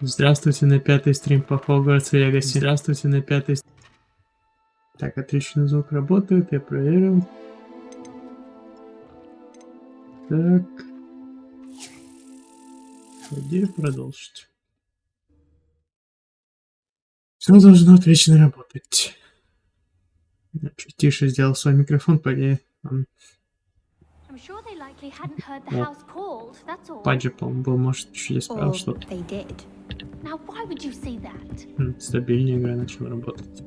Здравствуйте на 5-й стрим по Hogwarts Legacy. Здравствуйте на 5-й. Так, отлично, звук работает, я проверил. Так. Где продолжить? Все должно отлично работать. Я чуть тише сделал свой микрофон, по идее. Паджи, по-моему, был, может, чуть исправил что-то. Стабильнее игра начала работать.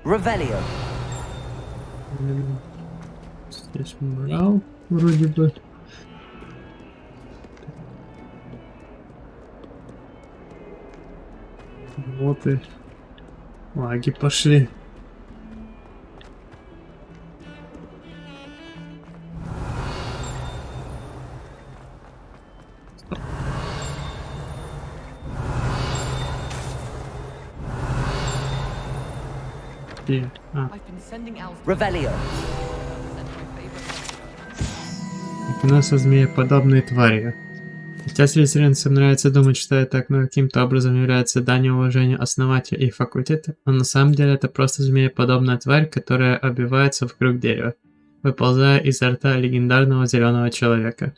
Revelio. Здесь морал, вроде бы. Вот и лаги пошли. Revelio. У нас змееподобные твари. Хотя слизеринцам нравится думать, что это каким-то образом является данью уважения основателя и факультета, но на самом деле это просто змееподобная тварь, которая обвивается вокруг дерева, выползая изо рта легендарного зеленого человека.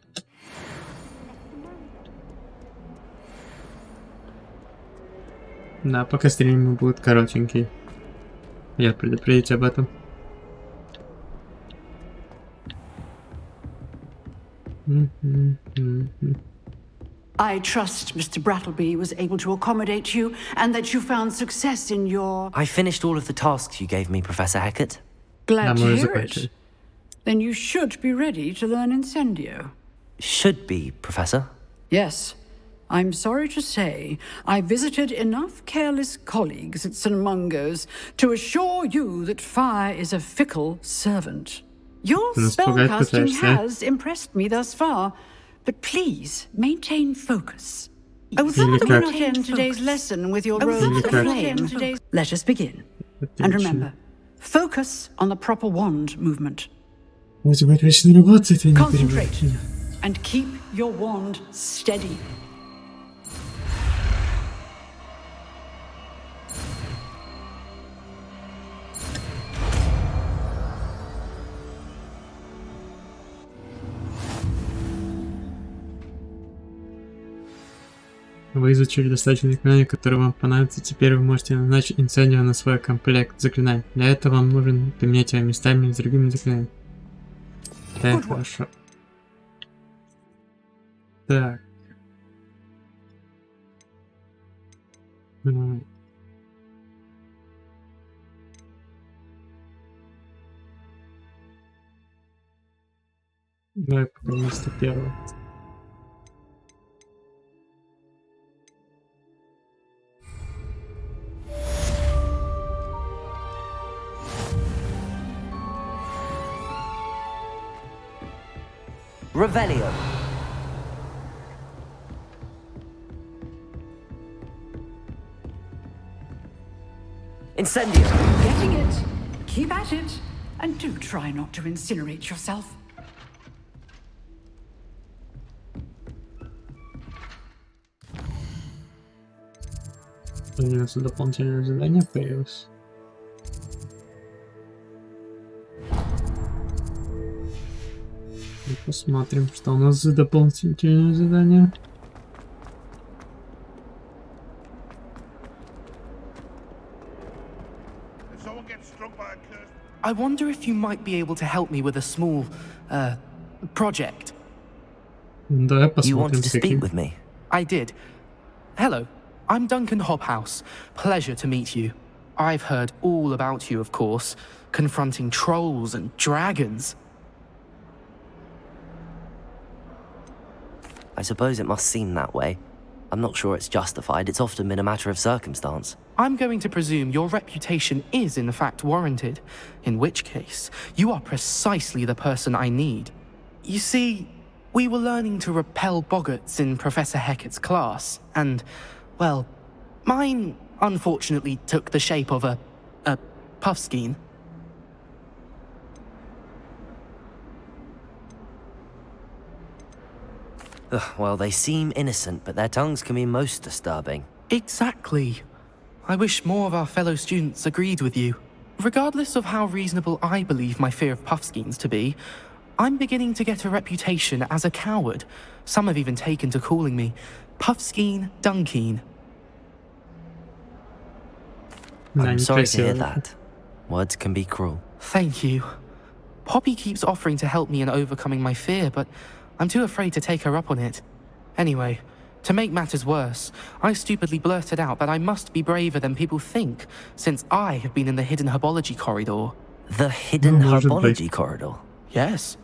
Да, пока стрим будет коротенький. Я предупредить об этом. I trust Mr. Brattleby was able to accommodate you and that you found success in your... I finished all of the tasks you gave me, Professor Hecat. Glad to hear it. Then you should be ready to learn Incendio. Should be, Professor? Yes. I'm sorry to say, I visited enough careless colleagues at St. Mungo's to assure you that fire is a fickle servant. Your spellcasting has impressed me thus far, but please maintain focus. I would rather not end today's lesson with your role of flame. Let us begin. And remember, focus on the proper wand movement. Concentrate and keep your wand steady. Вы изучили достаточно заклинаний, которые вам понадобятся. Теперь вы можете назначить инцендио на свой комплект заклинаний. Для этого вам нужно поменять его местами с другими заклинаниями. Так, хорошо. Так. Давай пока вместо первого. Revelio. Incendio. Getting it. Keep at it. And do try not to incinerate yourself. У нас дополнительное задание появилось. Посмотрим, что у нас за дополнительное задание. I wonder if you might be able to help me with a small, project. Давай You посмотрим, wanted to с каким. speak with me? I did. Hello, I'm Duncan Hobhouse. Pleasure to meet you. I've heard all about you, of course, confronting trolls and dragons. I suppose it must seem that way. I'm not sure it's justified. It's often been a matter of circumstance. I'm going to presume your reputation is in fact warranted, in which case, you are precisely the person I need. You see, we were learning to repel boggarts in Professor Hecat's class, and, well, mine unfortunately took the shape of a puffskein. Ugh, well, they seem innocent, but their tongues can be most disturbing. Exactly. I wish more of our fellow students agreed with you. Regardless of how reasonable I believe my fear of puffskeins to be, I'm beginning to get a reputation as a coward. Some have even taken to calling me Puffskeen Dunkeen. I'm sorry to hear that. Words can be cruel. Thank you. Poppy keeps offering to help me in overcoming my fear, but I'm too afraid to take her up on it. Anyway, to make matters worse, I stupidly blurted out that I must be braver than people think, since I have been in the hidden herbology corridor. The hidden herbology corridor? Yes.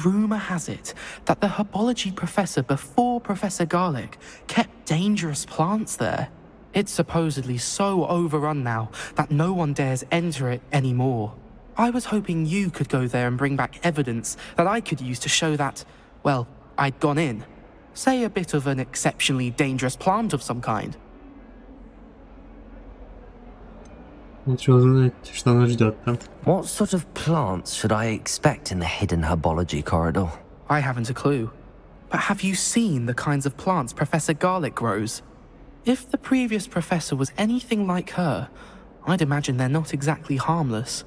Rumour has it that the herbology professor before Professor Garlic kept dangerous plants there. It's supposedly so overrun now that no one dares enter it anymore. I was hoping you could go there and bring back evidence that I could use to show that, well, I'd gone in. Say a bit of an exceptionally dangerous plant of some kind. Лучше узнать, что нас ждет там. What sort of plants should I expect in the hidden herbology corridor? I haven't a clue. But have you seen the kinds of plants Professor Garlic grows? If the previous professor was anything like her, I'd imagine they're not exactly harmless.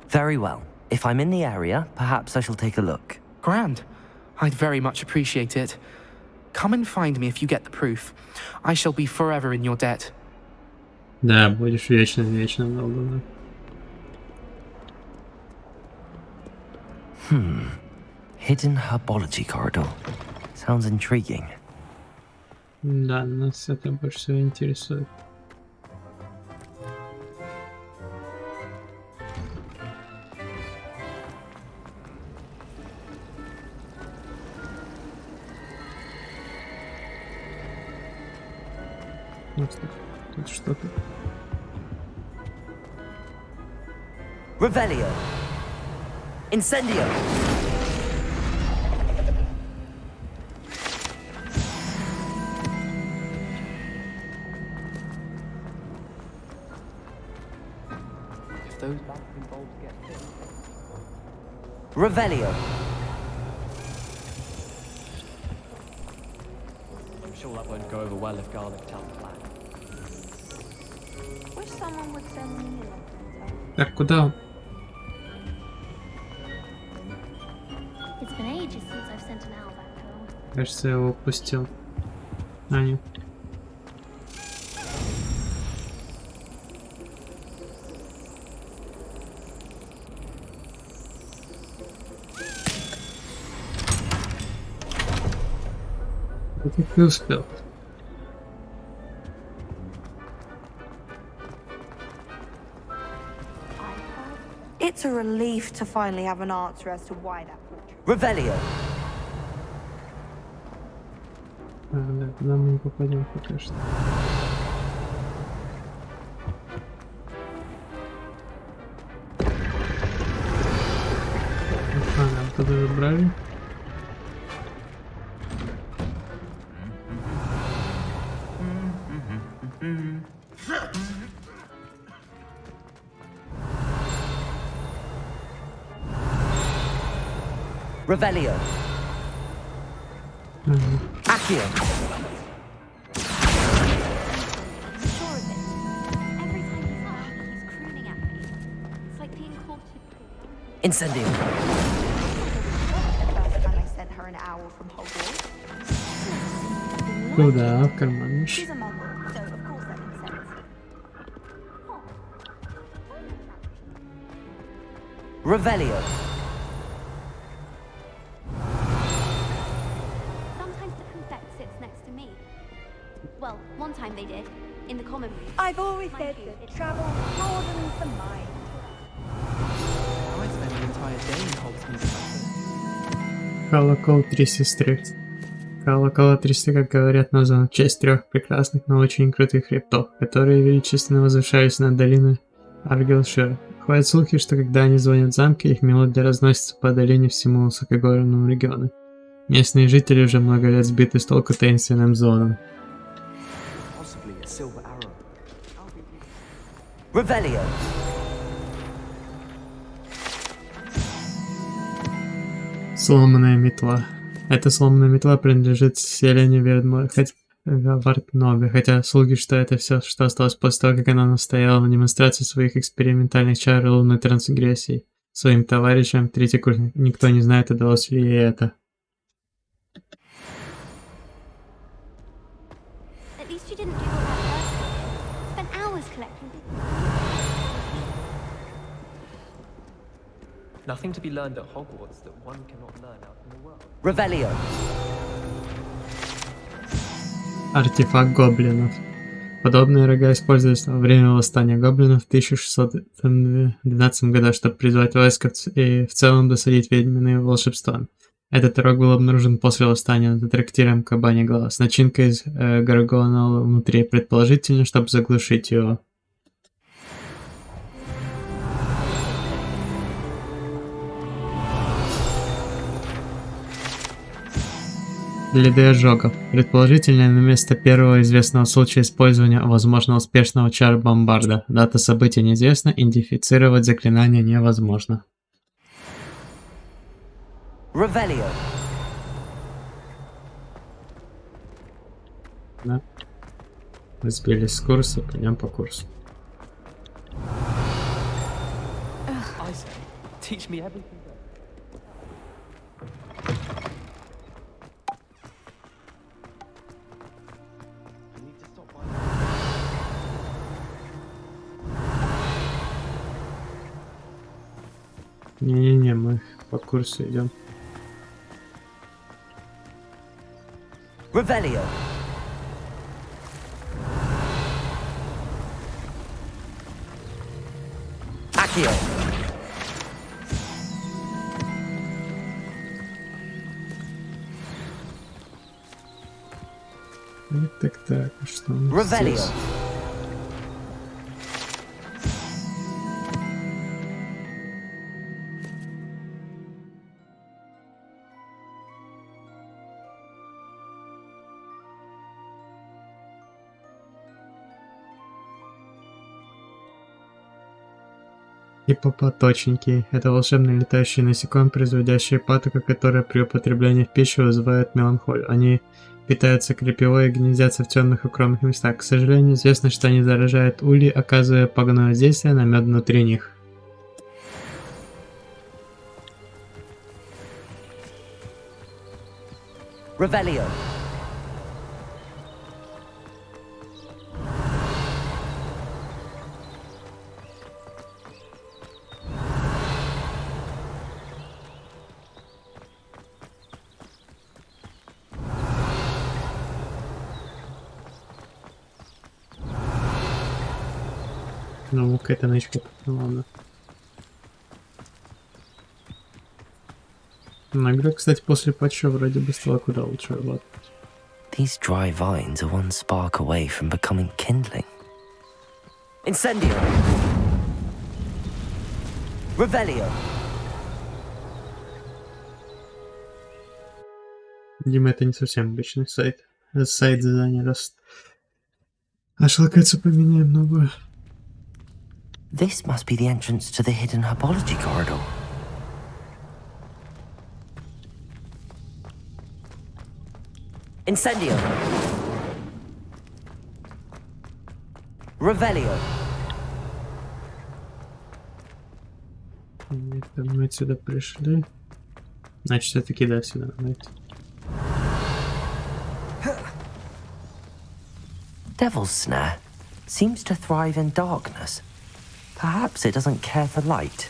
Very well. If I'm in the area, perhaps I shall take a look. Grand. I'd very much appreciate it. Come and find me if you get the proof. I shall be forever in your debt. Да, будешь вечно долго. Hidden herbology corridor. Sounds intriguing. Да, нас это больше всего интересует. Тут что-то. Revelio. Incendio. If those battery bulbs get hit. Revelio. I'm sure that won't go over well if Garlic tells Black. Wish someone would send me a letter. Так, куда он? It's been ages since I've sent an owl back home. Кажется, я его упустил. А, нет. Я так и успел. It's a relief to finally have an answer as to why that portrait. Revelio. А, да, куда мы не попадем пока что. Ага, вот это забрали. Revelio. Accio. I'm sure of it. Every time he's not happy, he's crooning at me. It's like being caught in Incendio. The first time I sent her an owl from Hogwarts. Туда, в карман. She's a muggle, so of course that makes sense. Revelio. Sometimes the prefect sits next to me. Well, one time they did, in the common room. I've always said that travel broadens the mind. Now I spend an entire day in Hogsmeade. Колокол три сестры. Около 300, как говорят, названо в честь 3 прекрасных, но очень крутых хребтов, которые величественно возвышались над долиной Аргилшира. Ходят слухи, что когда они звонят в замке, их мелодия разносится по долине всему высокогорному региону. Местные жители уже много лет сбиты с толку таинственным звоном. Possibly a silver arrow. Revelio. Сломанная метла. Эта сломанная метла принадлежит селению Вартнове, хотя слуги, что это все, что осталось после того, как она настояла на демонстрации своих экспериментальных чар и лунной трансгрессии своим товарищам, третий курс. Никто не знает, удалось ли ей это. At least you didn't do all that personally. Spent hours collecting bits. Nothing to be learned at Hogwarts that one cannot learn out in the world. Revelio. Артефакт гоблинов. Подобные рога использовались во время восстания гоблинов в 1612 году, чтобы призвать войско и в целом досадить ведьминым волшебством. Этот рог был обнаружен после восстания над трактиром Кабани Глава с начинкой из гаргонола внутри, предположительно, чтобы заглушить его. Следы ожогов. Предположительно, на место первого известного случая использования возможно успешного чар-бомбарда. Дата события неизвестна, идентифицировать заклинание невозможно. Revelio. Да. Мы сбились с курса, пойдем по курсу. I say, teach me everything. I need to stop by. Не-не-не, мы по курсу идем. Revelio. Accio. Так, что у нас Revelio. здесь? Гиппопоточники – это волшебные летающие насекомые, производящие патоку, которые при употреблении в пищу вызывают меланхолию. Они питаются крапивой и гнездятся в темных укромных местах. К сожалению, известно, что они заражают ульи, оказывая пагубное действие на мед внутри них. Revelio. Ну, какая-то нычка, ну ладно. Но игра, кстати, после патча вроде бы стала куда лучше работать. These dry vines are one spark away from becoming kindling. Incendio. Revelio. Видимо, это не совсем обычный сайт. Сайт задания раз. Аж локацию поменяем новую. This must be the entrance to the hidden herbology corridor. Incendio. Revelio. Это мы отсюда пришли. Значит, все-таки да, сюда надо идти. Devil's Snare seems to thrive in darkness. Perhaps it doesn't care for light.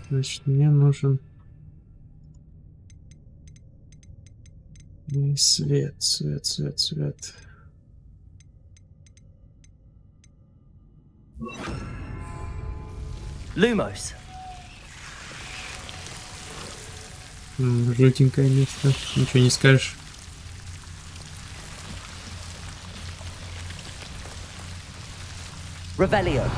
Значит, мне нужен свет. Lumos. Жутенькое место. Ничего не скажешь. Revelio.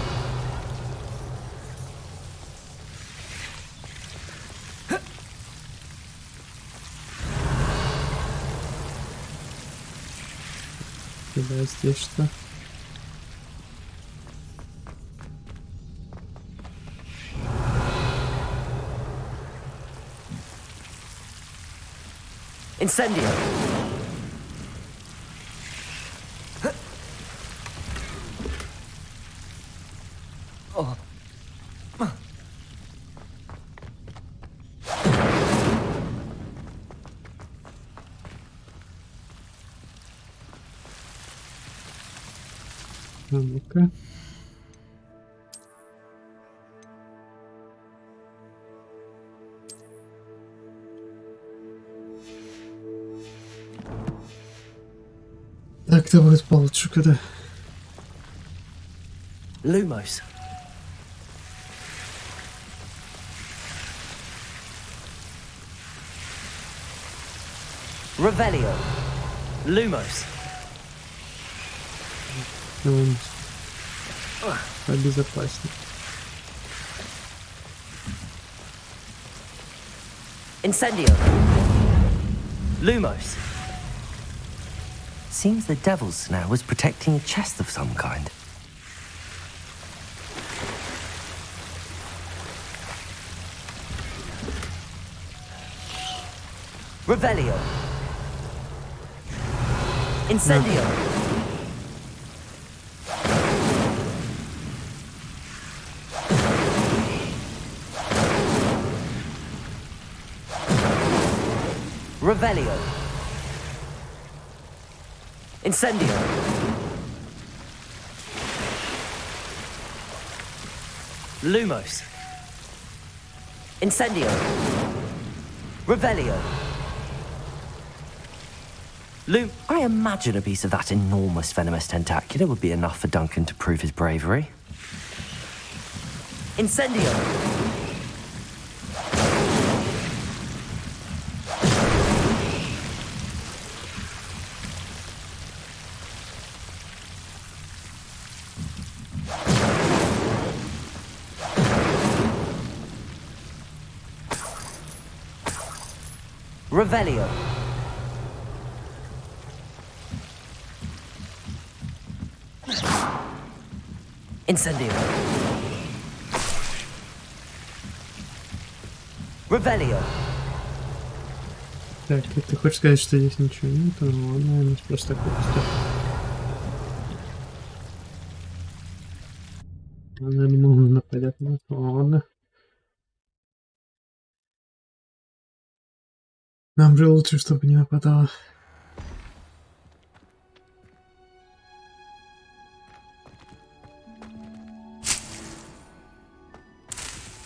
Да, здесь что? Incendio. А ну-ка. Так-то будет получше, когда... Lumos. Revelio. Lumos. Побезопаснее. Incendio. Lumos. Seems the devil's snare was protecting a chest of some kind. Revelio. Incendio. Revelio. Incendio. Lumos. Incendio. Revelio. I imagine a piece of that enormous venomous tentacular would be enough for Duncan to prove his bravery. Incendio. Revelio. Incendio. Revelio. Так, ты хочешь сказать, что здесь ничего нет? Ну, наверное, просто такой пустой. Она не могла нападать на ладно. Нам же лучше, чтобы не нападала.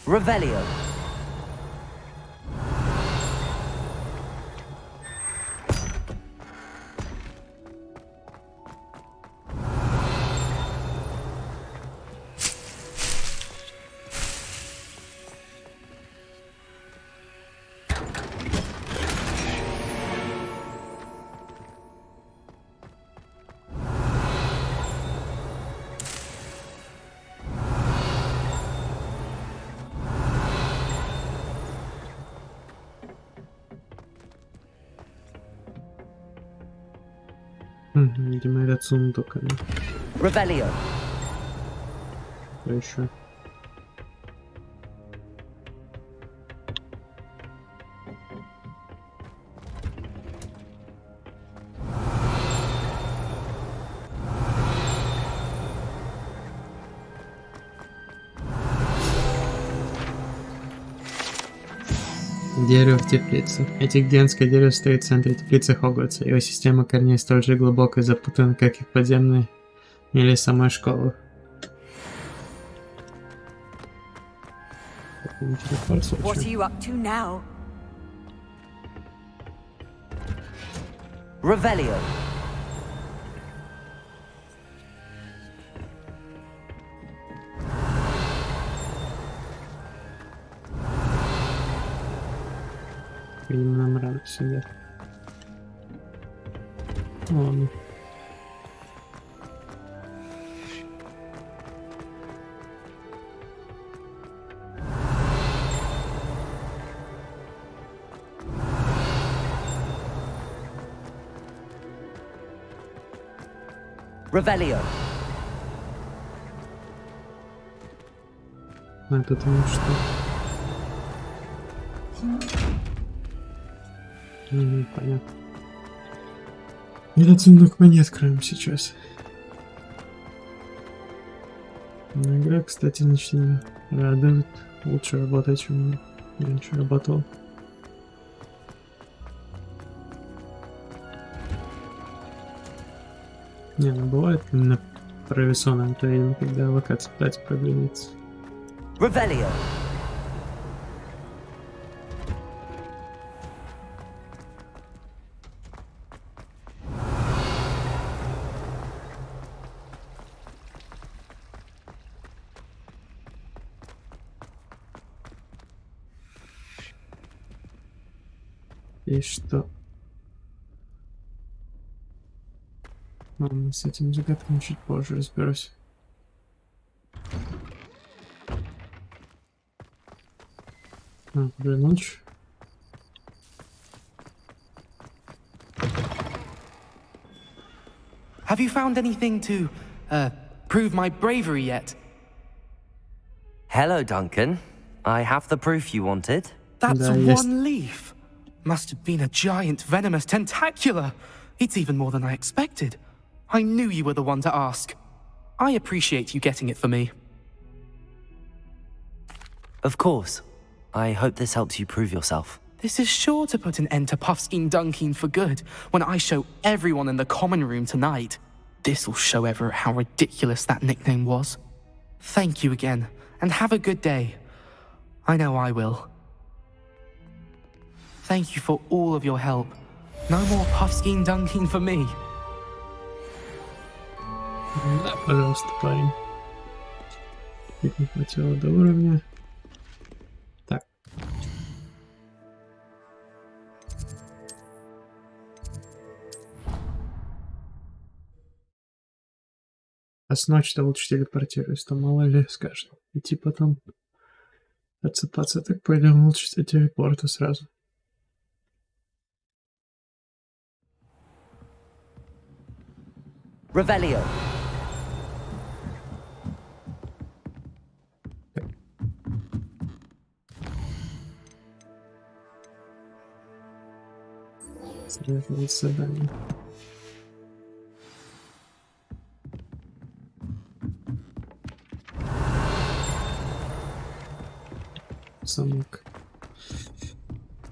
Revelio. Видимо, этот сундук. Revelio. Что еще? Дерево в теплице. Эти гигантское дерево стоит в центре теплицы Хогвартса. Его система корней столь же глубоко и запутана, как и подземные или самая школа. What are you up to now? Revelio. рано сюда. Ладно. Revelio. А потому что... Понятно. Этот сундук мы не откроем сейчас. Но игра, кстати, начала радует. Лучше работать, чем я раньше работал. Не, ну бывает именно провисонное время, когда локация пытается продвинуться. Revelio. И что? Ладно, с этим загадками чуть позже разберусь. Доброй ночи. Have you found anything to, prove my bravery yet? Hello, Duncan. I have the proof you wanted. That's Да, есть. one leaf. Must have been a giant venomous tentacula. It's even more than I expected. I knew you were the one to ask. I appreciate you getting it for me. Of course. I hope this helps you prove yourself. This is sure to put an end to Puffskein Dunkin for good when I show everyone in the common room tonight. This'll show Everett how ridiculous that nickname was. Thank you again, and have a good day. I know I will. Thank you for all of your help. No more Puffskein Dunkin for me. Да, пожалуйста, парень. Чуть не хватило до уровня. Так. А с ночи-то лучше телепортируюсь, то мало ли скажет. Идти потом отсыпаться, так пойдем лучше с телепорта сразу. Revelio. Следовало задание. Замок.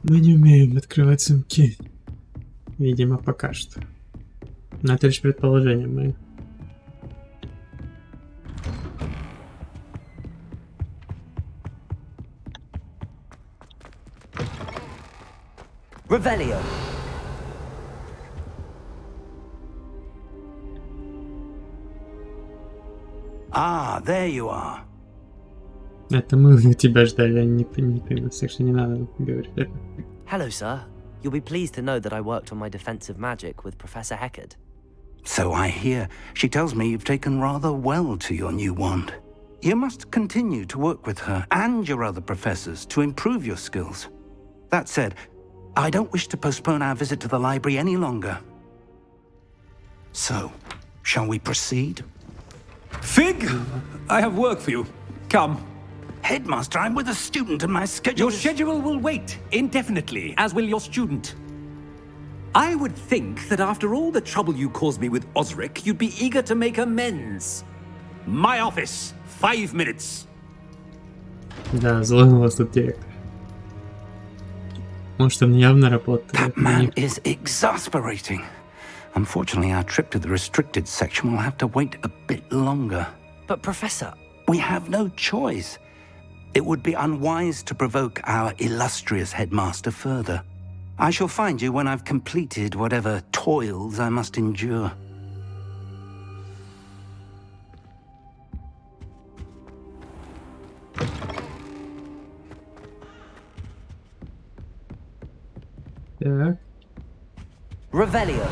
Мы не умеем открывать замки. Видимо, пока что. Но это лишь предположение мое. Revelio. Ah, there you are. Это мы тебя ждали, а не ты, так что не надо говорить это. Hello, sir. You'll be pleased to know that I worked on my defensive magic with Professor Heckard. So I hear. She tells me you've taken rather well to your new wand. You must continue to work with her and your other professors to improve your skills. That said, I don't wish to postpone our visit to the library any longer. So, shall we proceed? Fig! I have work for you. Come. Headmaster, I'm with a student and my schedule Your schedule will wait indefinitely, as will your student. I would think that after all the trouble you caused me with Osric, you'd be eager to make amends. My office, 5 minutes. Да, злой у вас тут директор. Может, он явно работает. That man is exasperating. Unfortunately, our trip to the restricted section will have to wait a bit longer. But, Professor... We have no choice. It would be unwise to provoke our illustrious headmaster further. I shall find you when I've completed whatever toils I must endure. Так. Revelio.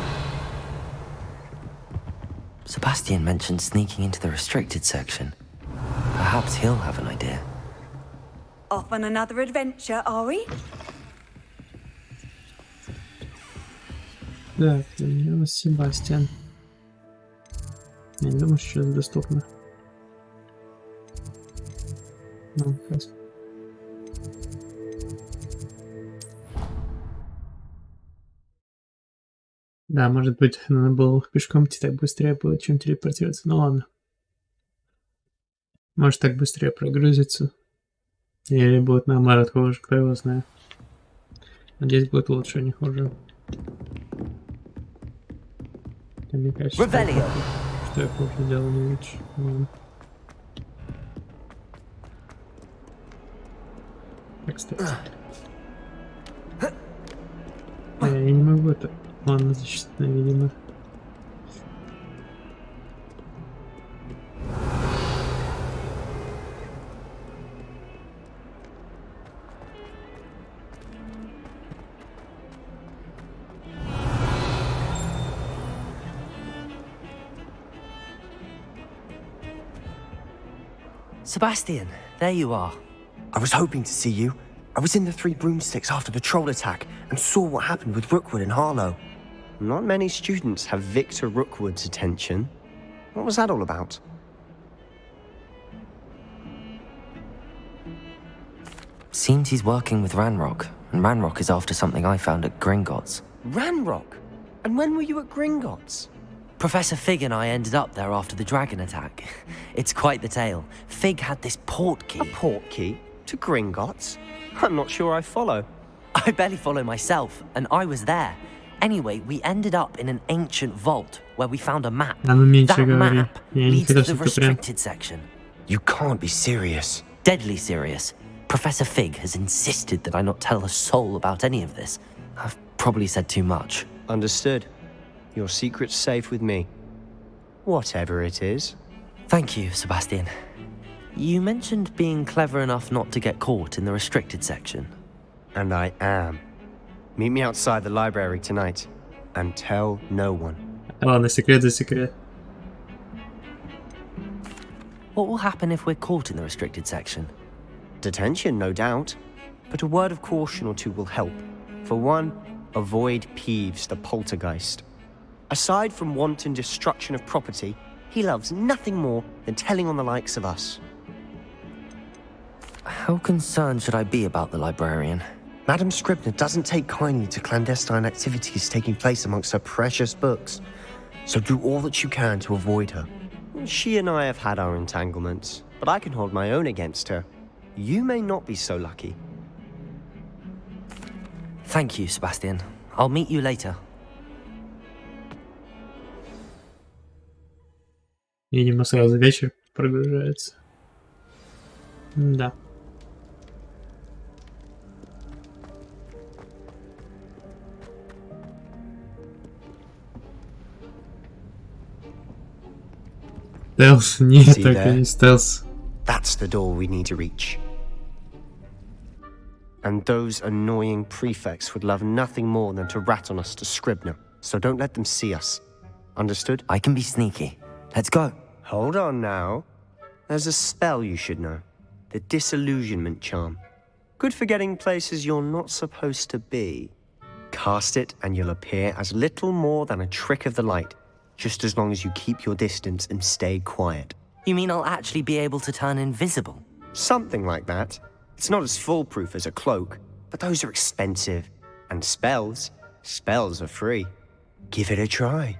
Sebastian mentioned sneaking into the restricted section. Perhaps he'll have an idea. Off on another adventure, are we? Так, для меня Себастьян. Я не думаю, что сейчас доступно. Ну, сейчас. Да, может быть, надо было пешком идти, так быстрее будет, чем телепортироваться. Ну ладно. Может, так быстрее прогрузится. Или будет наоборот хуже, кто его знает. Надеюсь, будет лучше, а не хуже. Мне кажется, что я хуже делал, не лучше. Так, кстати. Я не могу это. Ладно, защитно, видимо. Sebastian, there you are. I was hoping to see you. I was in the Three Broomsticks after the troll attack and saw what happened with Rookwood and Harlow. Not many students have Victor Rookwood's attention. What was that all about? Seems he's working with Ranrock, and Ranrock is after something I found at Gringotts. Ranrock? And when were you at Gringotts? Professor Fig and I ended up there after the dragon attack. It's quite the tale. Fig had this port key. A port key? To Gringotts? I'm not sure I follow. I barely follow myself, and I was there. Anyway, we ended up in an ancient vault where we found a map. That map leads to the restricted section. You can't be serious. Deadly serious. Professor Fig has insisted that I not tell a soul about any of this. I've probably said too much. Understood. Your secret's safe with me. Whatever it is. Thank you, Sebastian. You mentioned being clever enough not to get caught in the restricted section. And I am. Meet me outside the library tonight. And tell no one. Ладно, секрет за секрет. What will happen if we're caught in the restricted section? Detention, no doubt. But a word of caution or two will help. For one, avoid Peeves the poltergeist. Aside from wanton destruction of property, he loves nothing more than telling on the likes of us. How concerned should I be about the librarian? Madam Scribner doesn't take kindly to clandestine activities taking place amongst her precious books, so do all that you can to avoid her. She and I have had our entanglements, but I can hold my own against her. You may not be so lucky. Thank you, Sebastian. I'll meet you later. Видимо, сразу вечер прогружается. Да. Стелс? Нет, только не стелс. That's the door we need to reach. And those annoying prefects would love nothing more than to rat on us to Scribner, so don't let them see us. Understood? I can be sneaky. Let's go. Hold on now. There's a spell you should know. The Disillusionment Charm. Good for getting places you're not supposed to be. Cast it and you'll appear as little more than a trick of the light, just as long as you keep your distance and stay quiet. You mean I'll actually be able to turn invisible? Something like that. It's not as foolproof as a cloak, but those are expensive. And spells are free. Give it a try.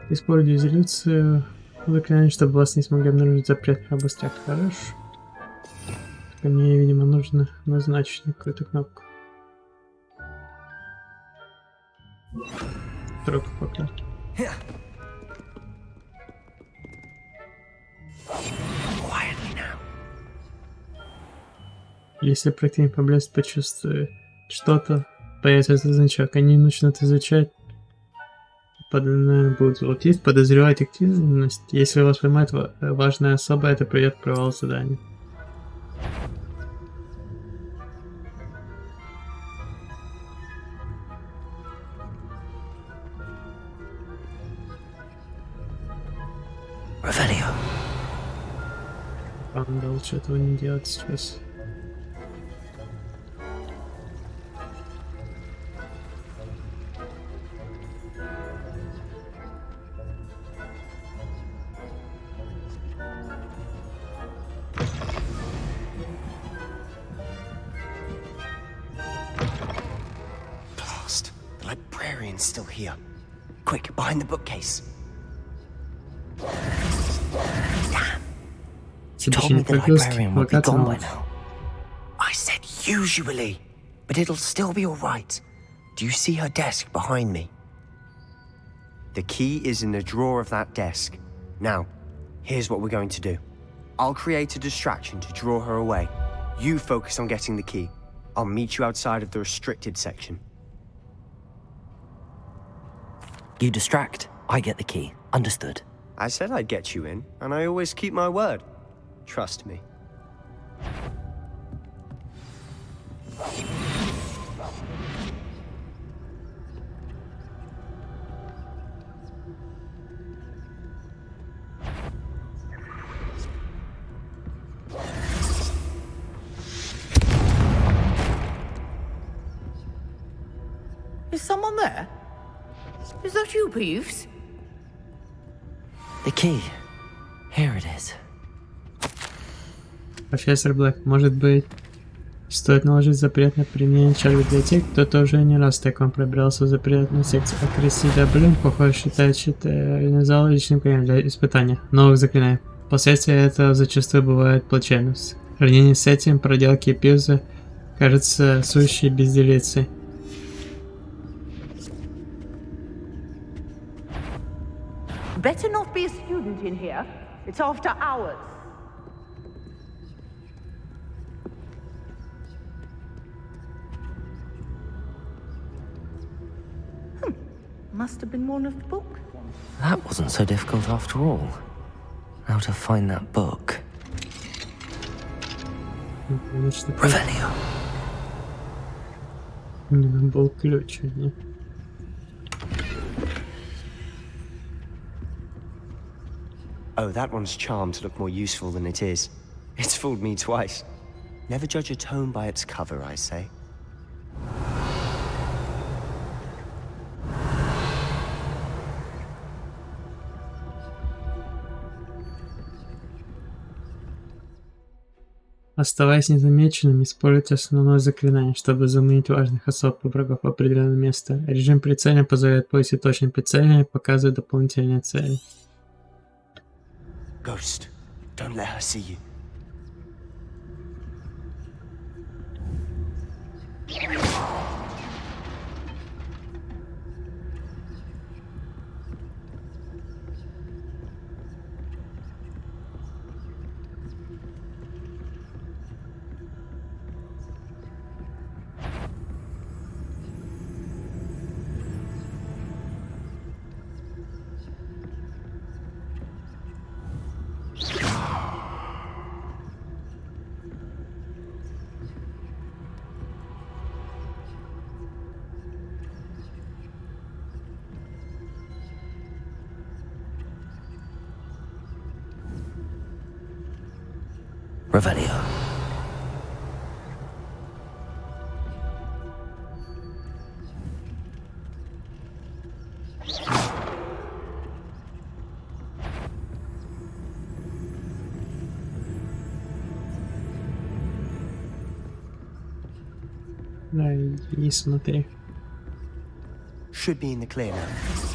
Используй резолюцию заклинания, чтобы вас не смогли обнаружить в запретных областях. Хорошо. Только мне, видимо, нужно назначить какую-то кнопку. Тройку пока. Если противник поблизости почувствует что-то, появится этот значок. Они начнут изучать. Будут аутист, подозревать активность. Если вас поймает важная особа, это приведет к провалу задания. Да, лучше этого не делать сейчас. Blast! The librarian's still here. Quick, behind the bookcase. You told me the librarian would be gone by now. I said usually, but it'll still be all right. Do you see her desk behind me? The key is in the drawer of that desk. Now, here's what we're going to do. I'll create a distraction to draw her away. You focus on getting the key. I'll meet you outside of the restricted section. You distract, I get the key. Understood. I said I'd get you in, and I always keep my word. Trust me. Is someone there? Is that you, Peeves? The key. Here it is. Профессор Блэк, может быть, стоит наложить запрет на применение чар библиотек? Кто-то уже не раз тайком пробирался в запретную секцию. А Крисида Блюм, похоже, считает читальный зал личным конем для испытания новых заклинаний. Последствия этого зачастую бывают плачевными. В сравнении с этим проделки Пьюза кажутся сущей безделицей. Better not be a student in here. It's after hours. Must have been one of the books. That wasn't so difficult after all. How to find that book. Revelio. Был ключ, не? Oh, that one's charmed to look more useful than it is. It's fooled me twice. Never judge a tome by its cover, I say. Оставаясь незамеченным, используйте основное заклинание, чтобы заманить важных особ и врагов в определенное место. Режим прицеливания позволяет поиск точным прицеливания и показывает дополнительные цели. Ghost, don't let her see you. Revelio. Да, и смотри. Should be in the clear now.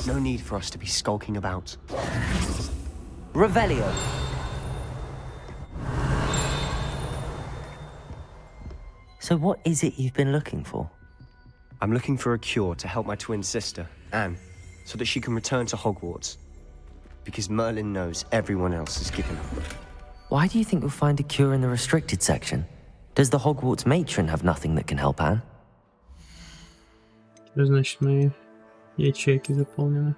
No need for us to be skulking about. Revelio. So what is it you've been looking for? I'm looking for a cure to help my twin sister, Anne, so that she can return to Hogwarts. Because Merlin knows everyone else has given up. Why do you think you'll find a cure in the restricted section? Does the Hogwarts matron have nothing that can help Anne? Что значит мои ячейки заполнены?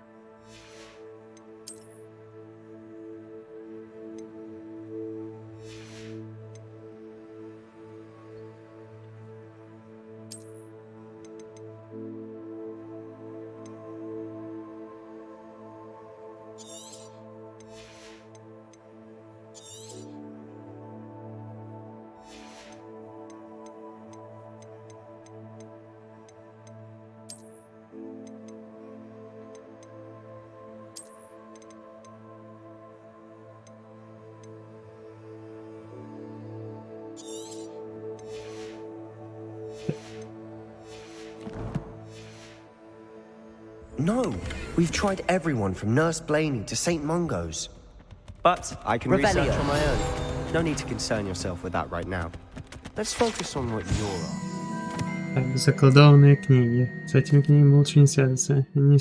No, we've tried everyone from Nurse Blaney to St. Mungo's. But I can research on my own. No need to concern yourself with that right now. Let's focus on what you're on. Так, заколдованные книги. С этими книгами лучше не связываться. Они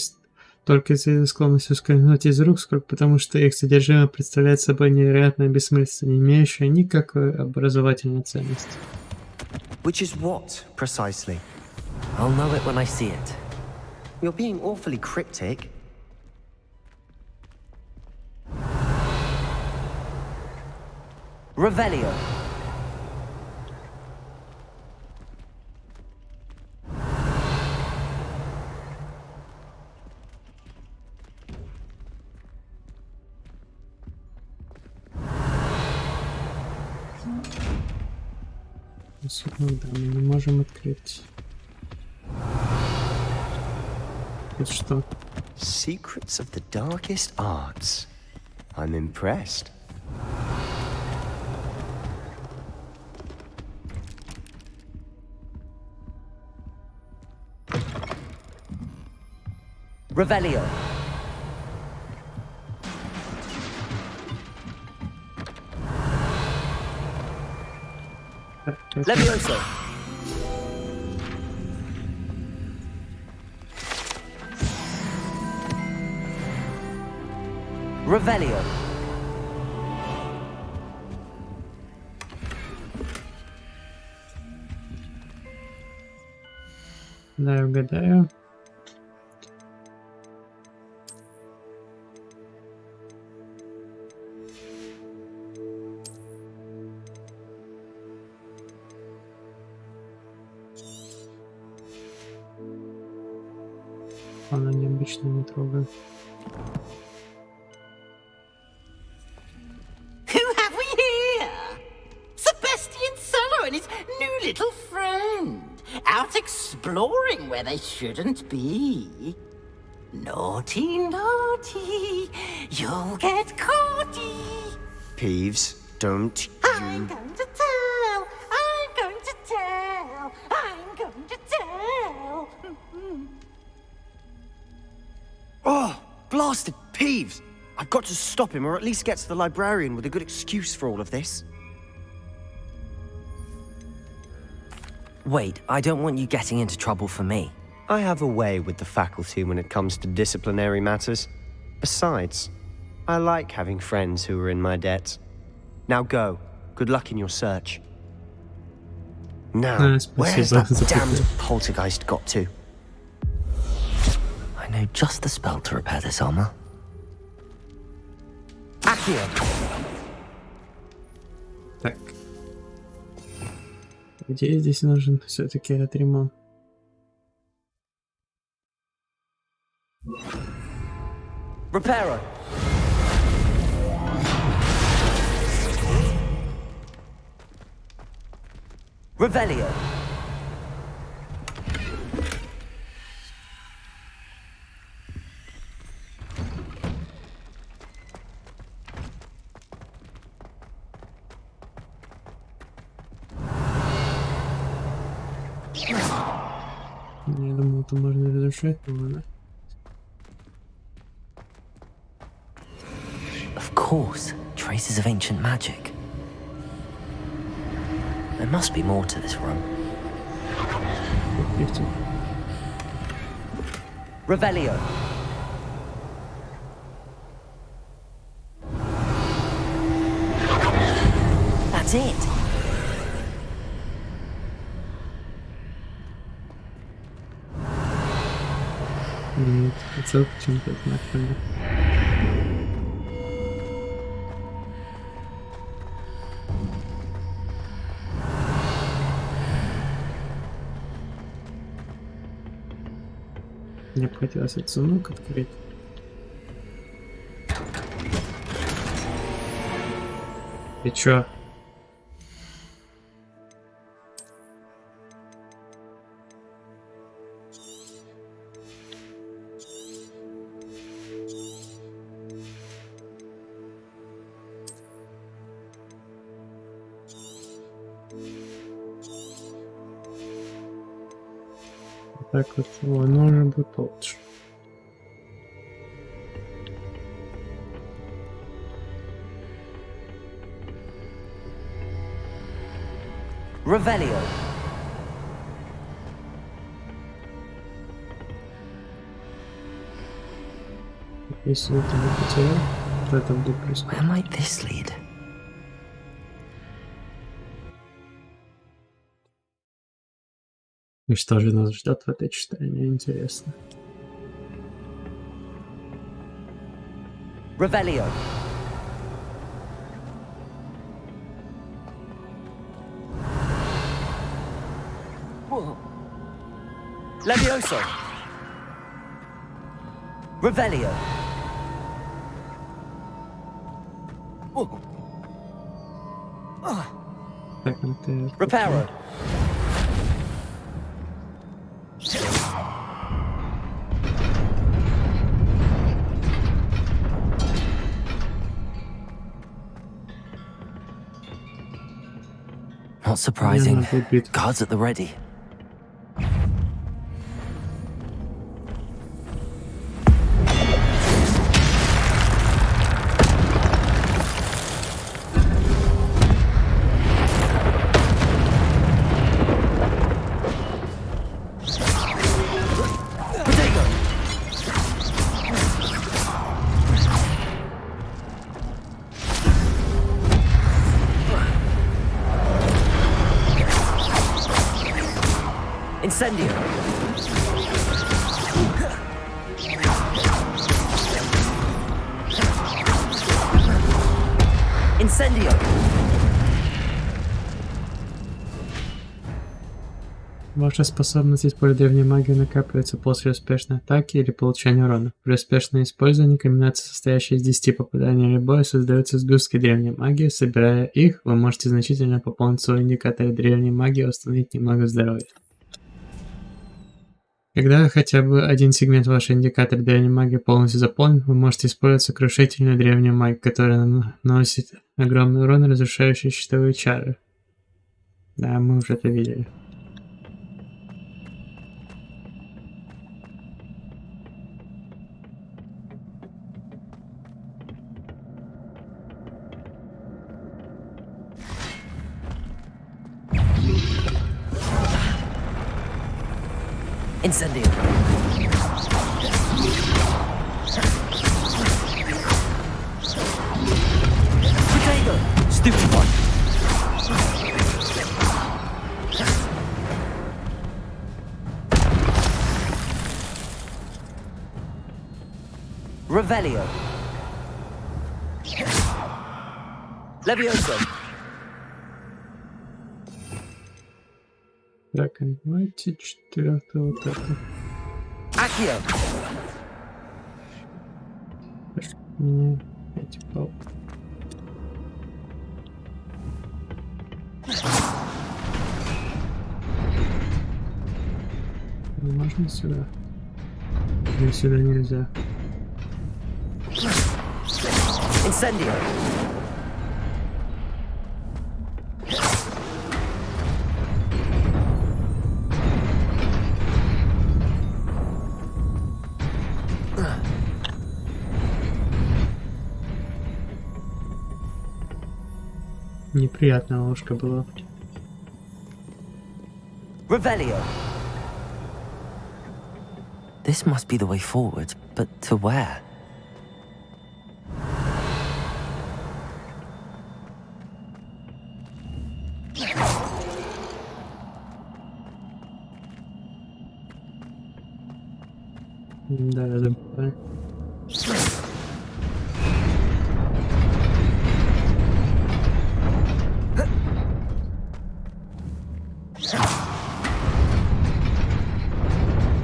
только из-за склонности ускользнуть из рук, сколько потому что их содержимое представляет собой невероятное бессмыслие, не имеющее никакой образовательной ценности. Which is what, precisely? I'll know it when I see it. You're being awfully cryptic. Revelio. Да, мы не можем открыть. Это что? Secrets of the darkest arts. I'm impressed. Revelio. Levioso. Revelio. Да, я угадаю. Она необычно не трогает. Who have we here? Sebastian Sallow and his new little friend. Out exploring where they shouldn't be. Naughty, naughty. You'll get caughty. Peeves, don't I'm going to tell. I'm going to tell. I'm going to tell. Oh, blasted Peeves! I've got to stop him, or at least get to the librarian with a good excuse for all of this. Wait, I don't want you getting into trouble for me. I have a way with the faculty when it comes to disciplinary matters. Besides, I like having friends who are in my debt. Now go. Good luck in your search. Now, where's that damned poltergeist got to? I know just the spell to repair this armor. Accio! Так. Где здесь нужен все-таки этот ремонт? Reparo! Revelio! Я думал, это можно разрушать, но ладно. Of course, traces of ancient magic. There must be more to this room. Revelio. That's it. Отсылка к чему-то знакомому. Мне бы хотелось этот сундук открыть. Ты чё? Так вот, оно уже будет лучше. Revelio. Если это не потерял, то это будет происходить. Where might this lead? И что же нас ждет в этой читании, интересно. Revelio. Levioso. Revelio. Так, ты... Reparo. Not surprising. Guards at the ready. Incendio. Incendio. Ваша способность использовать древнюю магию накапливается после успешной атаки или получения урона. При успешном использовании комбинация, состоящая из 10 попаданий или боя, создаются сгустки древней магии. Собирая их, вы можете значительно пополнить свой индикатор древней магии и восстановить немного здоровья. Когда хотя бы один сегмент вашего индикатора древней магии полностью заполнен, вы можете использовать сокрушительную древнюю магию, которая наносит огромный урон, разрушающий щитовые чары. Да, мы уже это видели. Incendio. Potato. Stupid one. Revelio. Levioso. Так, давайте четвертого вот это. Accio. Мне эти пал. Можно сюда? Или сюда нельзя? Incendio. Неприятная ложка была. Revelio. This must be the way forward, but to where? Да, я забываю.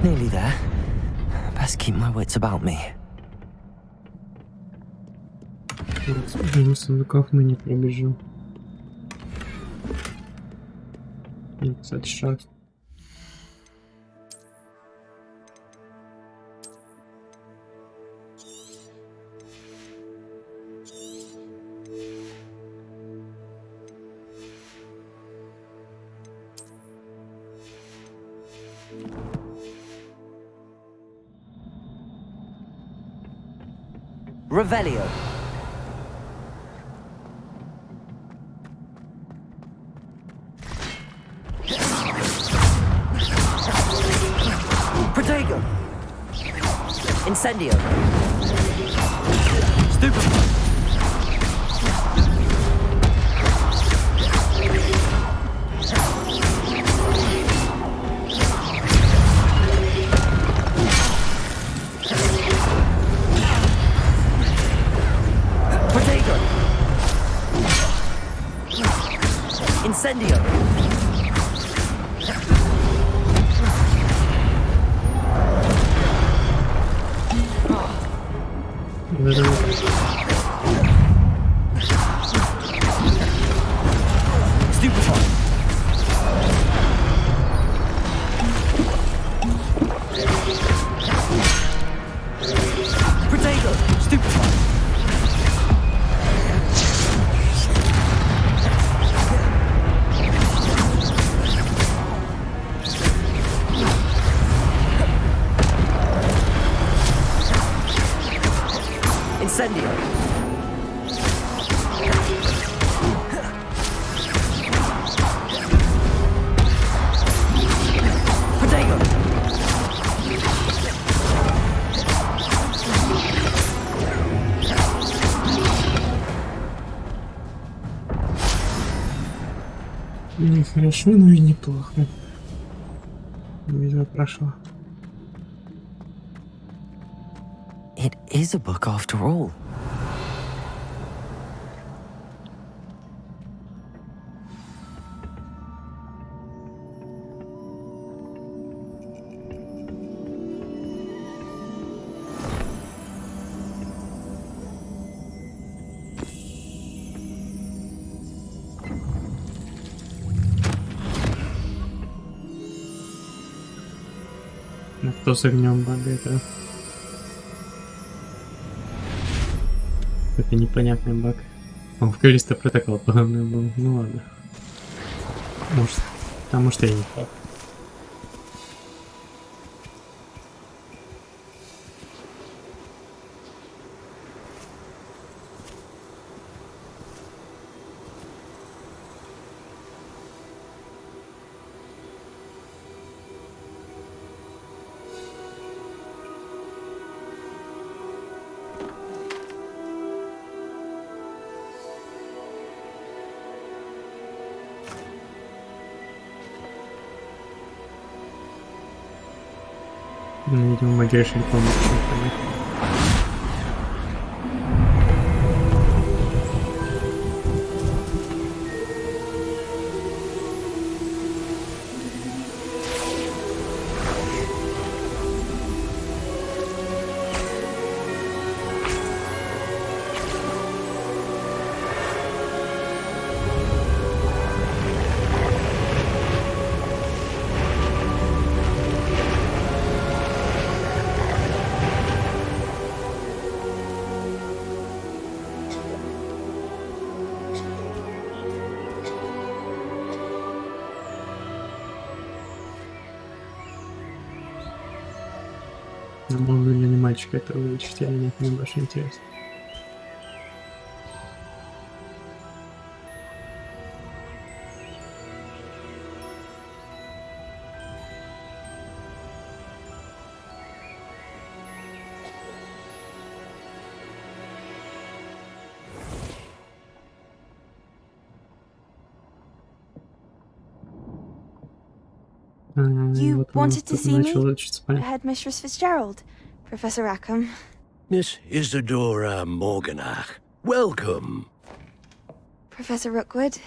Nearly there. Best keep my wits about me. Мимо сундуков мы не пробежим. И, кстати, шаг. Revelio. Protego. Incendio. Stupefy. Incendio. Stupefy. Protego. Stupefy. Incendio. Protego. Не хорошо, но и неплохо. Видео прошло. It is a book after all. А кто с огнем багает, а? Это непонятный баг. Он в Каллисто протокол подобный был. Ну ладно. Может, потому что я не прав. Ну, видимо, магический помощь. Но могу ли мальчика это выучить или нет, мне больше интересно. You Вот wanted to see me, учиться, понятно. Headmistress Fitzgerald? Professor Rackham. Miss Isadora Morganach, welcome. Professor Rookwood.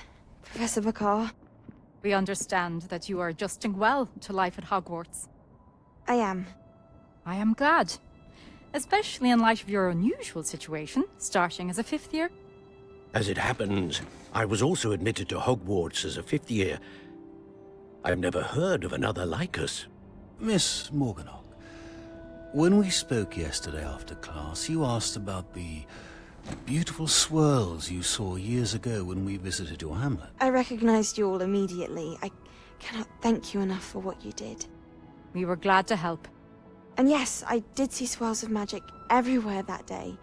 Professor Bakar. We understand that you are adjusting well to life at Hogwarts. I am. I am glad. Especially in light of your unusual situation, starting as a 5th year. As it happens, I was also admitted to Hogwarts as a 5th year. I've never heard of another like us. Miss Morganach, when we spoke yesterday after class, you asked about the beautiful swirls you saw years ago when we visited your hamlet. I recognized you all immediately. I cannot thank you enough for what you did. We were glad to help. And yes, I did see swirls of magic everywhere that day.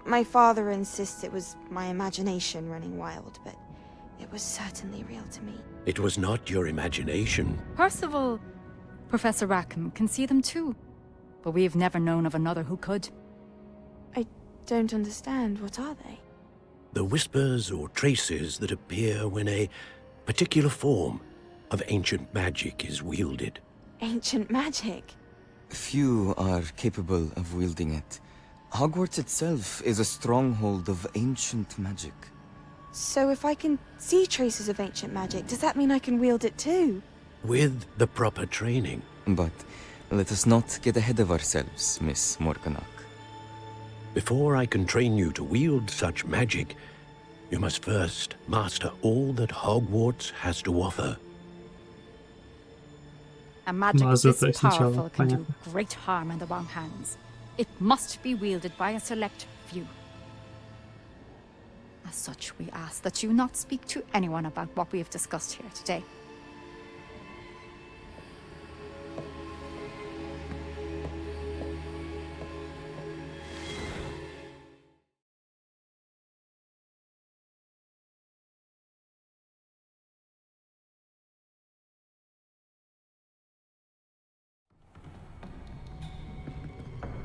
My father insists it was my imagination running wild, but it was certainly real to me. It was not your imagination. Percival, Professor Rackham can see them too. But we've never known of another who could. I don't understand. What are they? The whispers or traces that appear when a particular form of ancient magic is wielded. Ancient magic? Few are capable of wielding it. Hogwarts itself is a stronghold of ancient magic. So if I can see traces of ancient magic, does that mean I can wield it too? With the proper training. But let us not get ahead of ourselves, Miss Morganach. Before I can train you to wield such magic, you must first master all that Hogwarts has to offer. A magic this powerful can do great harm in the wrong hands. It must be wielded by a select few. As such, we ask that you not speak to anyone about what we have discussed here today.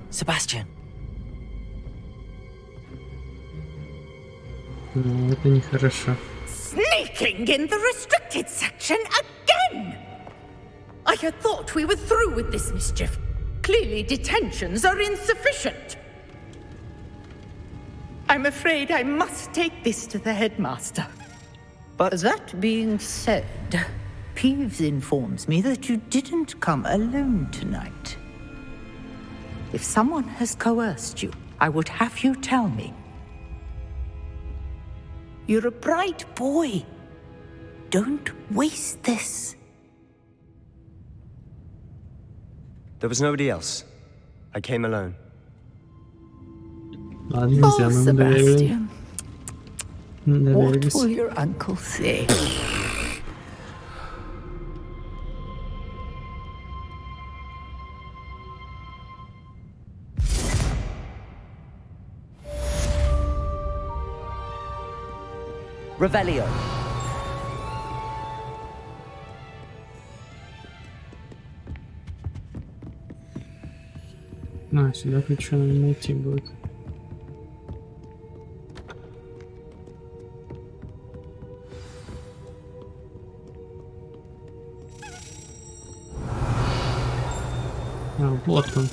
Sebastian. Это нехорошо. Sneaking in the restricted section again! I had thought we were through with this mischief. Clearly detentions are insufficient. I'm afraid I must take this to the headmaster. But that being said, Peeves informs me that you didn't come alone tonight. If someone has coerced you, I would have you tell me. You're a bright boy. Don't waste this. There was nobody else. I came alone. Oh, Sebastian. What will your uncle say? Revelio. Сюда ключа надо найти будет. Вот он.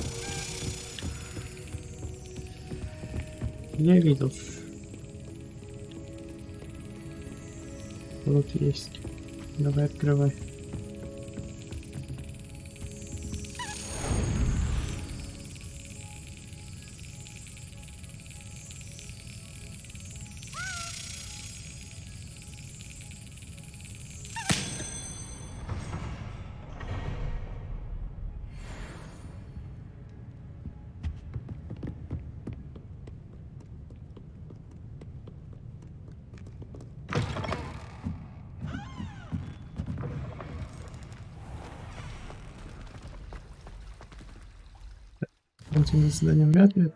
Я видел. Вот есть. Давай открывай. Этим заданием вряд ли.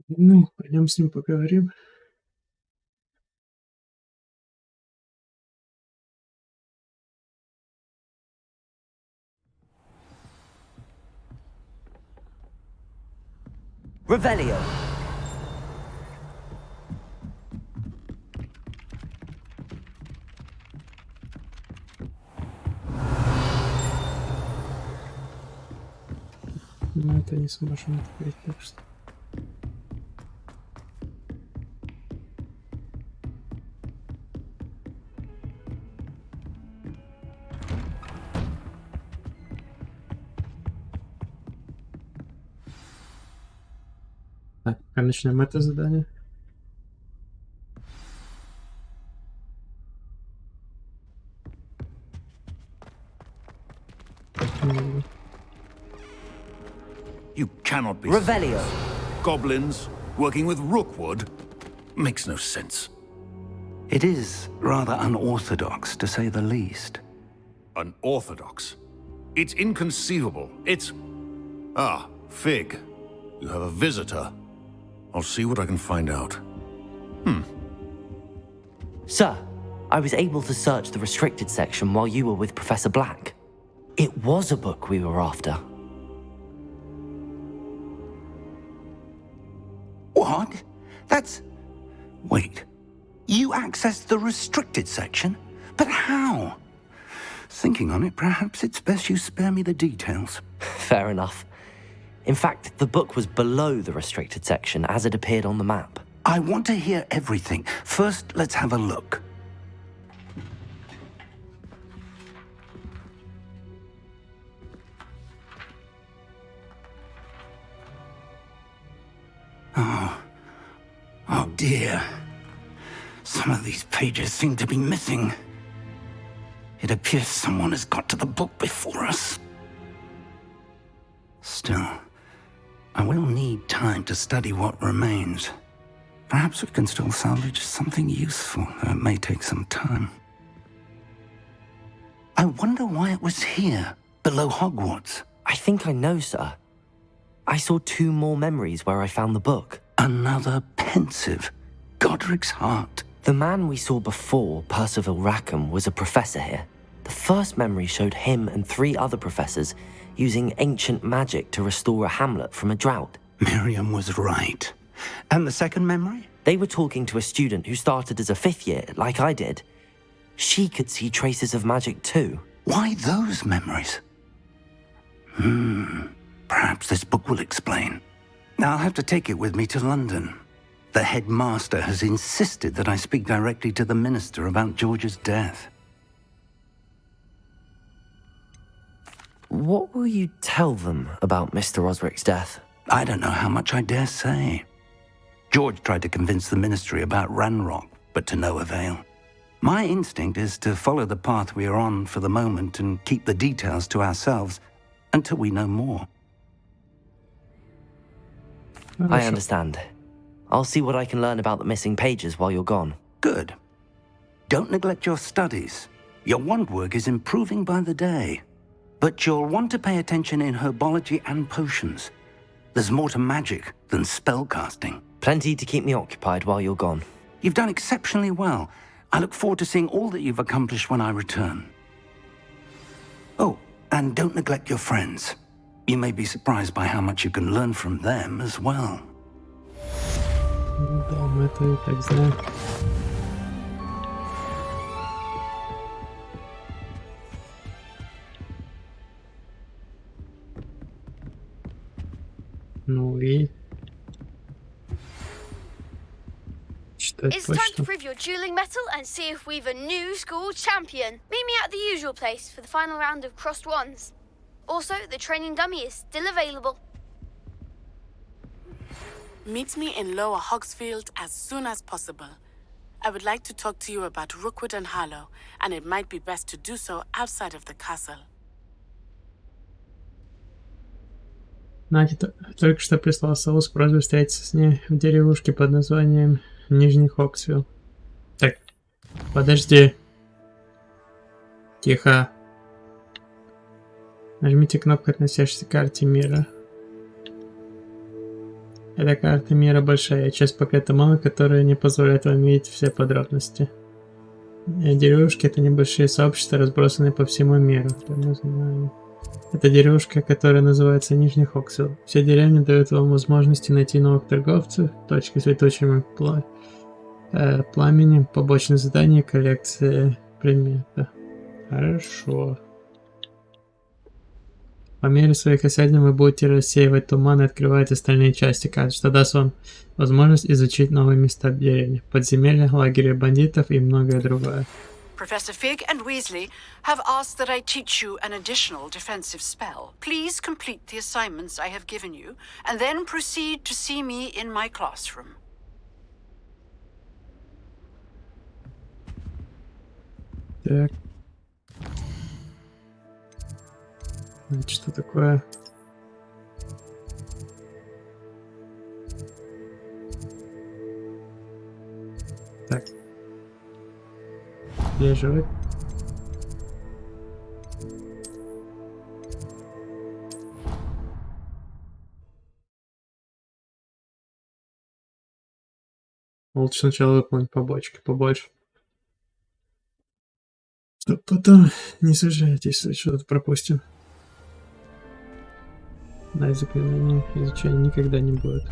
Ну, пойдем с ним поговорим. Revelio. Мы это не сможем открыть, так что... Так, пока начнем это задание. You cannot be. Revelio. Goblins working with Rookwood makes no sense. It is rather unorthodox, to say the least. Unorthodox? It's inconceivable. It's... Ah, Fig. You have a visitor. I'll see what I can find out. Sir, I was able to search the restricted section while you were with Professor Black. It was a book we were after. What? That's... Wait. You accessed the restricted section? But how? Thinking on it, perhaps it's best you spare me the details. Fair enough. In fact, the book was below the restricted section as it appeared on the map. I want to hear everything. First, let's have a look. Oh dear. Some of these pages seem to be missing. It appears someone has got to the book before us. Still, I will need time to study what remains. Perhaps we can still salvage something useful, though it may take some time. I wonder why it was here, below Hogwarts. I think I know, sir. I saw 2 more memories where I found the book. Another pensive. Godric's heart. The man we saw before, Percival Rackham, was a professor here. The first memory showed him and 3 other professors using ancient magic to restore a hamlet from a drought. Miriam was right. And the second memory? They were talking to a student who started as a 5th year, like I did. She could see traces of magic too. Why those memories? Perhaps this book will explain. I'll have to take it with me to London. The headmaster has insisted that I speak directly to the minister about George's death. What will you tell them about Mr. Osric's death? I don't know how much I dare say. George tried to convince the ministry about Ranrock, but to no avail. My instinct is to follow the path we are on for the moment and keep the details to ourselves until we know more. I understand. I'll see what I can learn about the missing pages while you're gone. Good. Don't neglect your studies. Your wand work is improving by the day. But you'll want to pay attention in herbology and potions. There's more to magic than spellcasting. Plenty to keep me occupied while you're gone. You've done exceptionally well. I look forward to seeing all that you've accomplished when I return. Oh, and don't neglect your friends. You may be surprised by how much you can learn from them as well. Да, мы это и так знаем. Ну и... Читать It's time to почту. prove your dueling mettle and see if we've a new school champion. Meet me at the usual place for the final round of crossed wands. Also, the training dummy is still available. Meet me in Lower Hogsfield as soon as possible. I would like to talk to you about Rookwood and Harlow, and it might be best to do so outside of the castle. Нади только что прислал сову с просьбой встретиться с ней в деревушке под названием Нижний Хоксвилл. Так, подожди. Тихо. Нажмите кнопку, относящуюся к карте мира. Эта карта мира большая, часть пакета мало, которая не позволяет вам видеть все подробности. Деревушки — это небольшие сообщества, разбросанные по всему миру. Это деревушка, которая называется Нижний Хоксвилл. Все деревни дают вам возможности найти новых торговцев, точки с летучим пламенем, побочные задания, коллекции предметов. Хорошо. По мере своих исследований вы будете рассеивать туман и открывать остальные части карты, что даст вам возможность изучить новые места объявления, подземелья, лагеря бандитов и многое другое. Professor Fig and Weasley have asked that I teach you an additional defensive spell. Please complete the assignments I have given you, and then proceed to see me in my classroom. Так. Значит, что такое? Так. Лежать. Лучше сначала выполнить побочки побольше. Чтоб потом не сожалеть, если что-то пропустим. На заклинания изучения никогда не будет.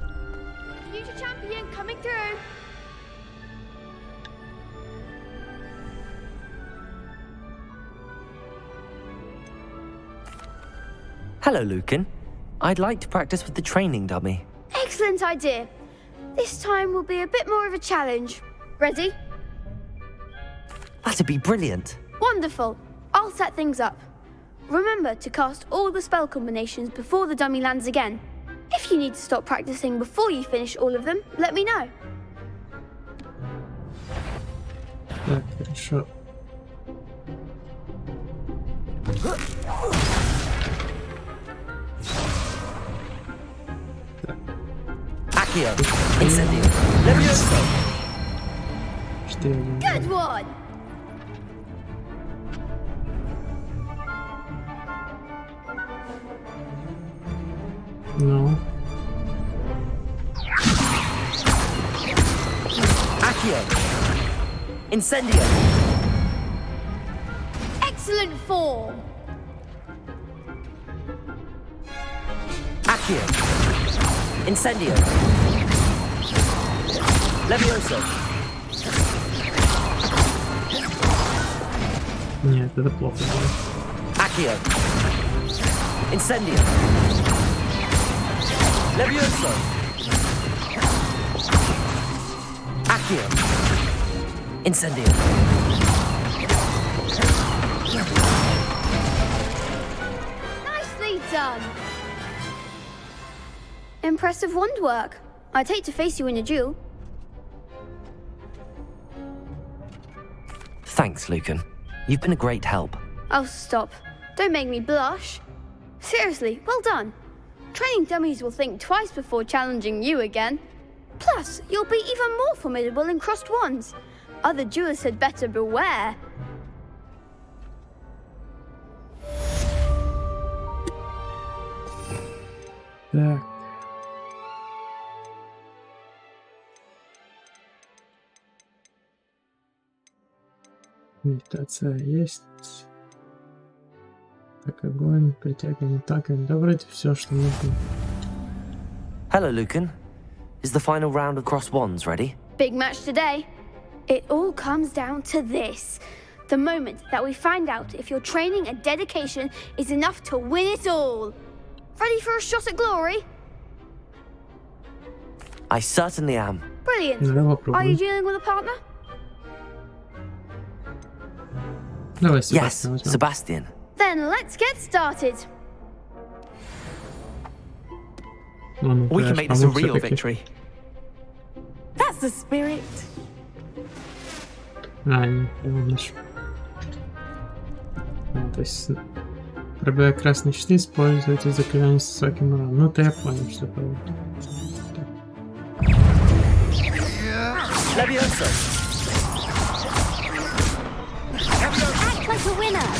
Hello, Lucan. I'd like to practice with the training dummy. Excellent idea. This time will be a bit more of a challenge. Ready? That'd be brilliant. Wonderful. I'll set things up. Remember to cast all the spell combinations before the dummy lands again. If you need to stop practicing before you finish all of them, let me know. Так, хорошо. Accio, Incendio, Levioso. Good one. No. Accio, Incendio. Excellent form. Accio, Incendio, Levioso. Нет, это плохо было. Accio, Incendio, Levioso. Accio, Incendio. Nicely done. Impressive wand work. I'd hate to face you in a duel. Thanks, Lucan. You've been a great help. Oh, stop. Don't make me blush. Seriously, well done. Training dummies will think twice before challenging you again. Plus, you'll be even more formidable in crossed wands. Other duelists had better beware. Так. Медитация есть. Так, огонь, притягивание, так, да вроде все, что нужно. Hello, Lucan. Is the final round of crossed wands ready? Big match today. It all comes down to this. The moment that we find out if your training and dedication is enough to win it all. Ready for a shot at glory? I certainly am. Brilliant. Are you dealing with a partner? Yes, Sebastian. Then let's get started. We can make this a real victory. That's the spirit. Не помнишь. То есть, пробивая красные щиты, используйте заклинание с высоким уроном. Ну, то я понял, что это вот. Levioso. Act like a winner.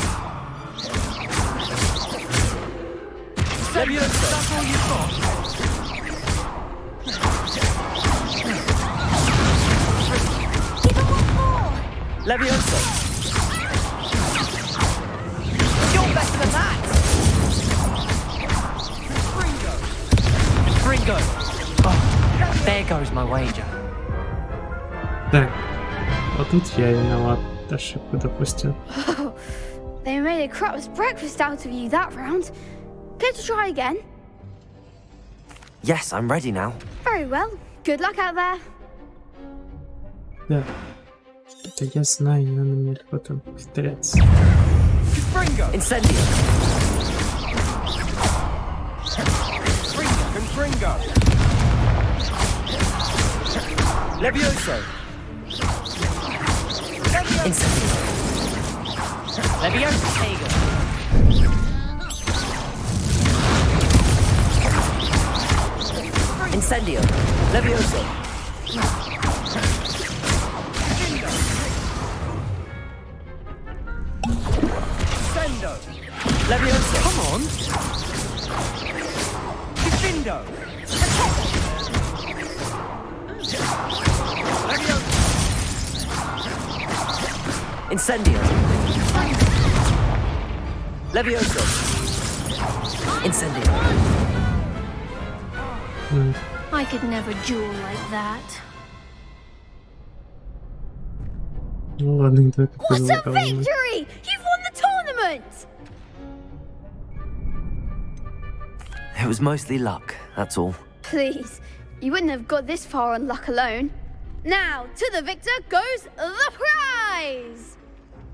Levioso. That's all you've got. Levioso. You're better than that. Fringo. Oh, there goes my wager. Так, вот тут я виноват, ошибку допустил. They made a crap's breakfast out of you that round. Care to try again? Yes, I'm ready now. Very well. Good luck out there. Да. Это я знаю, не надо мне потом повторяться. Incendio. Confringo. Levioso. Incendio. Levioso. Incendio. Levioso. Sendo. Levioso. Come on. Defendo. Levioso. Incendio. Levioso. Incendio. I could never duel like that. Ну ладно, не так. What a victory! You've won the tournament! It was mostly luck, that's all. Please, you wouldn't have got this far on luck alone. Now, to the victor goes the prize!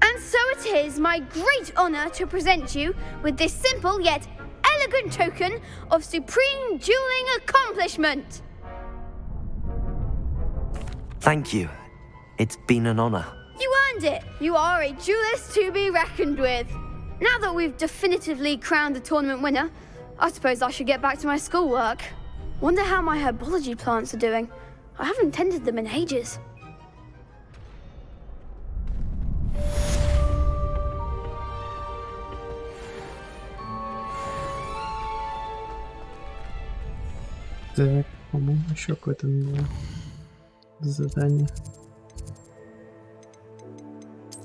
And so it is my great honor to present you with this simple yet elegant token of supreme dueling accomplishment. Thank you. It's been an honor. You earned it. You are a duelist to be reckoned with. Now that we've definitively crowned the tournament winner, I suppose I should get back to my schoolwork. Wonder how my herbology plants are doing. I haven't tended them in ages. Так, по-моему, еще какое-то было задание.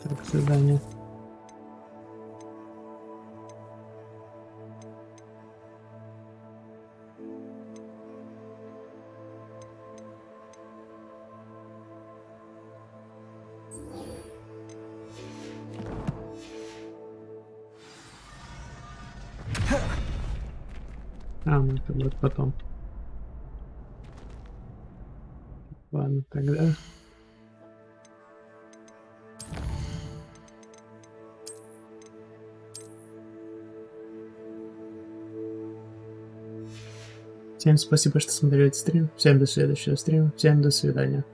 Так, задание. Ну это будет потом. Ладно, тогда. Всем спасибо, что смотрели стрим. Всем до следующего стрима. Всем до свидания.